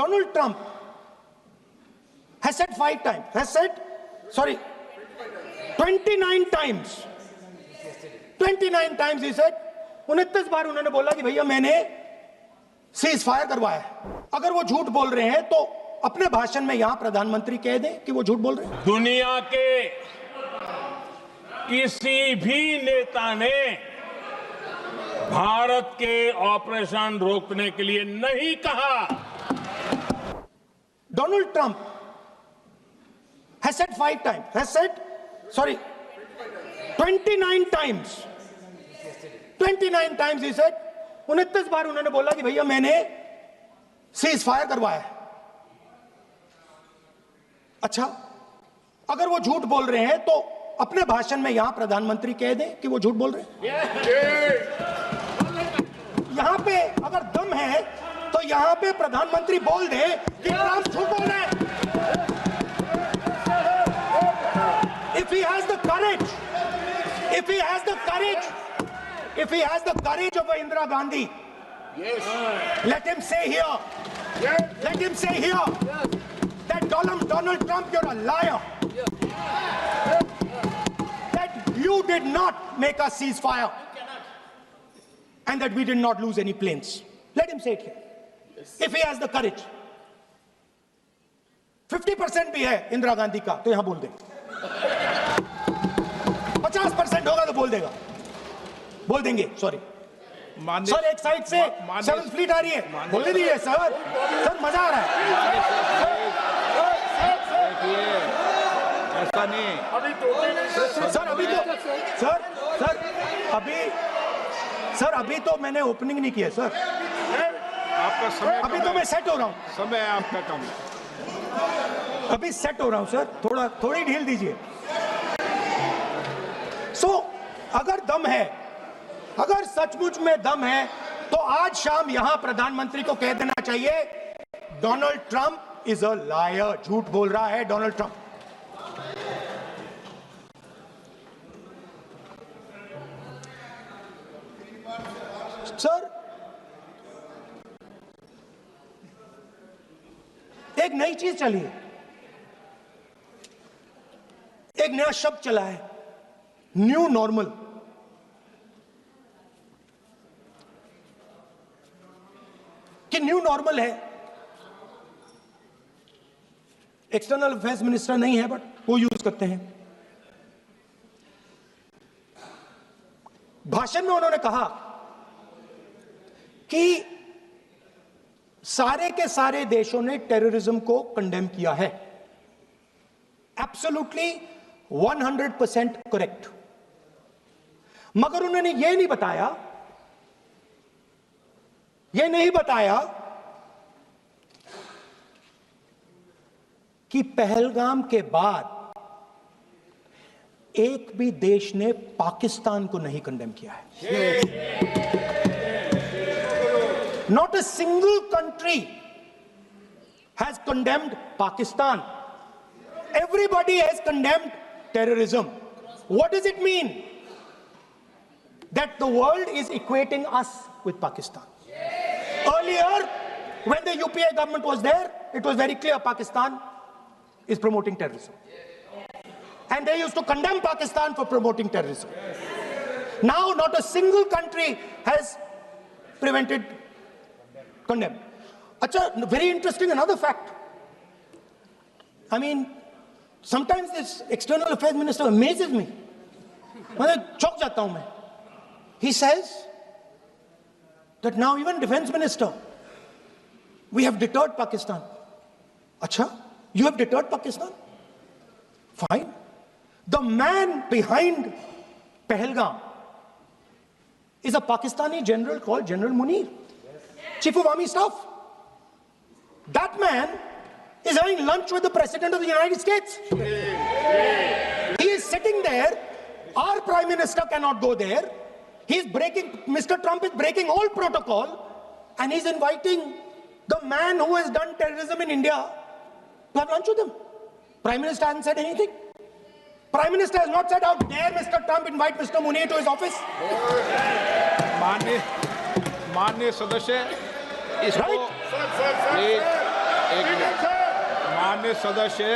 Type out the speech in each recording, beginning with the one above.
Donald Trump has said 5 times, 29 times. 29 times he said, 29 बार उन्होंने बोला कि भैया मैंने सीज फायर करवाया है। अगर वो झूठ बोल रहे हैं तो अपने भाषण में यहां प्रधानमंत्री कह दें कि वो झूठ बोल रहे हैं। दुनिया के किसी भी नेता ने भारत के ऑपरेशन रोकने के लिए नहीं कहा। Donald Trump has said 5 times, 29 times. 29 times he said, 29 बार उन्होंने बोला कि भैया मैंने सीज फायर करवाया है। अच्छा, अगर वो झूठ बोल रहे हैं तो अपने भाषण में यहां प्रधानमंत्री कह दें कि वो झूठ बोल रहे हैं। यहां पे अगर दम है तो यहां पे प्रधानमंत्री बोल दे कि ट्रंप झूठ बोल रहे हैं। If he has the courage of Indira Gandhi, let him say here that Donald Trump, you're a liar. That you did not make a ceasefire and that we did not lose any planes. Let him say it here. If he has the courage. 50% भी है इंदिरा गांधी का तो यहां बोल दे। 50% होगा तो बोल देंगे। सॉरी सर, एक साइड से 7th फ्लीट आ रही है, बोलने दीजिए सर मजा आ रहा है। ऐसा नहीं सर अभी तो मैंने ओपनिंग नहीं किया सर। आपका समय अभी तो मैं सेट हो रहा हूं। समय आपका कम, अभी सेट हो रहा हूं सर, थोड़ी ढील दीजिए। अगर दम है, अगर सचमुच में दम है तो आज शाम यहां प्रधानमंत्री को कह देना चाहिए Donald Trump is a liar, झूठ बोल रहा है डोनाल्ड ट्रंप। सर, एक नई चीज चली है, एक नया शब्द चला है, न्यू नॉर्मल। कि न्यू नॉर्मल है, एक्सटर्नल अफेयर्स मिनिस्टर नहीं है बट वो यूज करते हैं। भाषण में उन्होंने कहा कि सारे के सारे देशों ने टेररिज्म को कंडेम किया है। Absolutely 100% correct. मगर उन्होंने यह नहीं बताया कि पहलगाम के बाद एक भी देश ने पाकिस्तान को नहीं कंडेम किया है। Not a single country has condemned Pakistan. Everybody has condemned terrorism. What does it mean? That the world is equating us with Pakistan. Earlier, when the UPA government was there, it was very clear Pakistan is promoting terrorism. And they used to condemn Pakistan for promoting terrorism. Now, not a single country has condemned. Achha, very interesting, another fact. I mean, sometimes this external affairs minister amazes me. चौंक जाता हूं मैं. He says that now even defense minister, we have deterred Pakistan. Achha, you have deterred Pakistan? Fine. The man behind Pahalgam is a Pakistani general called General Munir, Chief of Army Staff. That man is having lunch with the President of the United States. He is sitting there. Our Prime Minister cannot go there. Mr. Trump is breaking all protocol, and he's inviting the man who has done terrorism in India to have lunch with him. Prime Minister hasn't said anything. Prime Minister has not said, how dare Mr. Trump invite Mr. Munir to his office. माननीय सदस्य, Right? मान्य सदस्य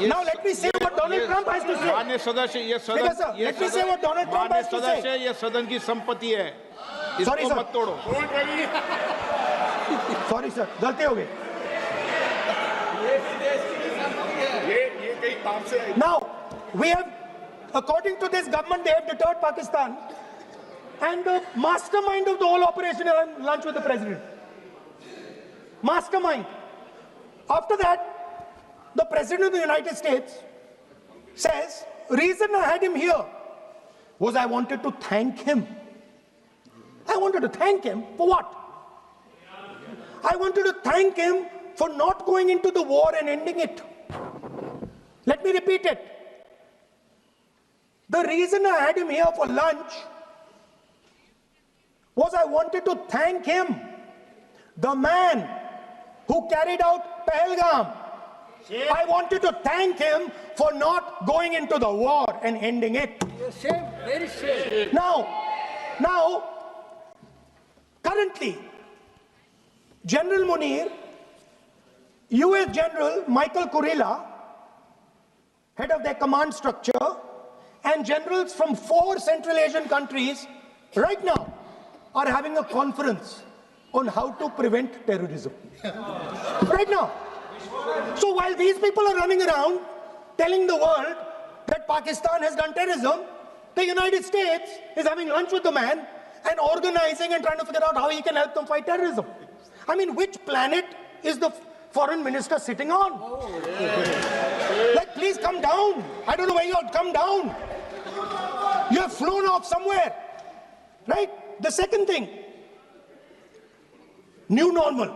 Now let me say what Donald Trump has to say. मान्य सदस्य ये Speaker sir, सदन ये let me say what Donald Trump मान्य has to say. सदस्य ये सदन की संपत्ति है, Sorry, इसको sir. मत तोड़ो। Sorry sir, गलती हो गई. ये कहीं काम से Now, we have, according to this government, they have deterred Pakistan. And the mastermind of the whole operation is having lunch with the president. Mastermind. After that, the president of the United States says, reason I had him here was I wanted to thank him. I wanted to thank him for what? I wanted to thank him for not going into the war and ending it. Let me repeat it. The reason I had him here for lunch was I wanted to thank him, the man who carried out Pahalgam. I wanted to thank him for not going into the war and ending it. Shame, very shame. Now, currently, General Munir, US General Michael Kurilla, head of their command structure, and generals from 4 Central Asian countries right now are having a conference on how to prevent terrorism. Right now. So while these people are running around telling the world that Pakistan has done terrorism, the United States is having lunch with the man and organizing and trying to figure out how he can help them fight terrorism. I mean, which planet is the foreign minister sitting on? Like, please come down. I don't know where you are. Come down. You have flown off somewhere. Right? The second thing, new normal.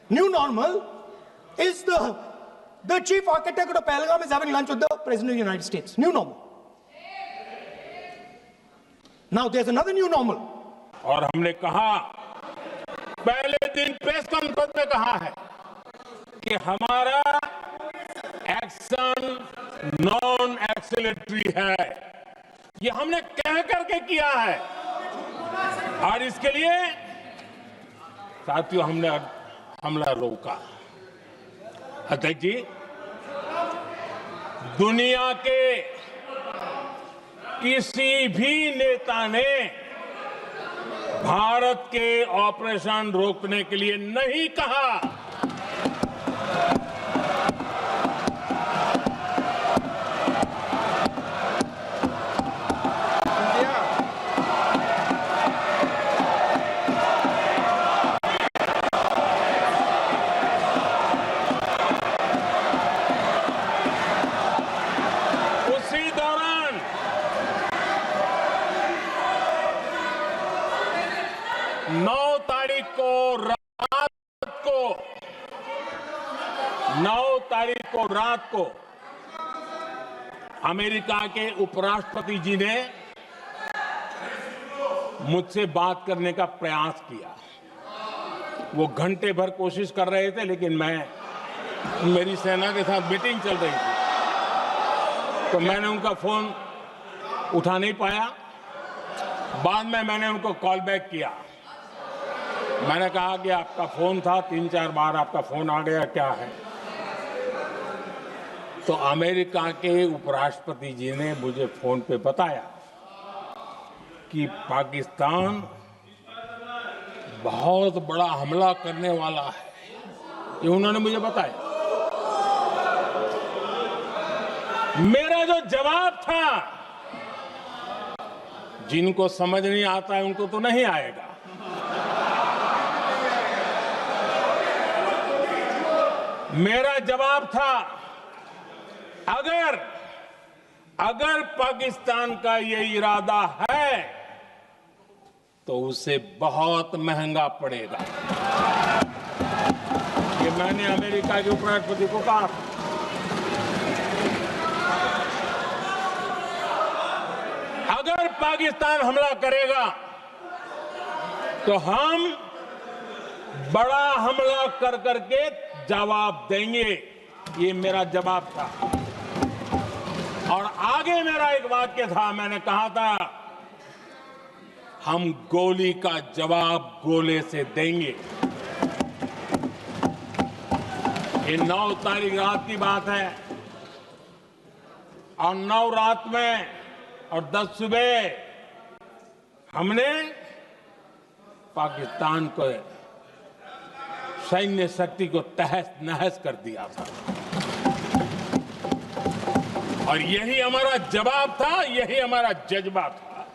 New normal is the chief architect of Pahalgam is having lunch with the President of the United States. New normal. Now there's another new normal. और हमने कहा, पहले दिन press conference में कहा है कि हमारा एक्शन नॉन एक्सेलेटरी है। ये हमने कह करके किया है और इसके लिए साथियों हमने हमला रोका। अध्यक्ष जी, दुनिया के किसी भी नेता ने भारत के ऑपरेशन रोकने के लिए नहीं कहा। उसी दौरान 9 तारीख को रात को अमेरिका के उपराष्ट्रपति जी ने मुझसे बात करने का प्रयास किया। वो घंटे भर कोशिश कर रहे थे, लेकिन मेरी सेना के साथ मीटिंग चल रही थी, तो मैंने उनका फोन उठा नहीं पाया। बाद में मैंने उनको कॉल बैक किया। मैंने कहा कि आपका फोन था, 3-4 बार आपका फोन आ गया, क्या है? तो अमेरिका के उपराष्ट्रपति जी ने मुझे फोन पे बताया कि पाकिस्तान बहुत बड़ा हमला करने वाला है। ये उन्होंने मुझे बताया। मेरा जो जवाब था, जिनको समझ नहीं आता है उनको तो नहीं आएगा। मेरा जवाब था, अगर पाकिस्तान का ये इरादा है तो उसे बहुत महंगा पड़ेगा। ये मैंने अमेरिका के उपराष्ट्रपति को कहा। अगर पाकिस्तान हमला करेगा तो हम बड़ा हमला कर करके जवाब देंगे। ये मेरा जवाब था। और आगे मेरा एक वाक्य था, मैंने कहा था, हम गोली का जवाब गोले से देंगे। ये 9 तारीख रात की बात है और 9 रात में और 10 सुबह हमने पाकिस्तान को सैन्य शक्ति को तहस नहस कर दिया था और यही हमारा जवाब था, यही हमारा जज्बा था।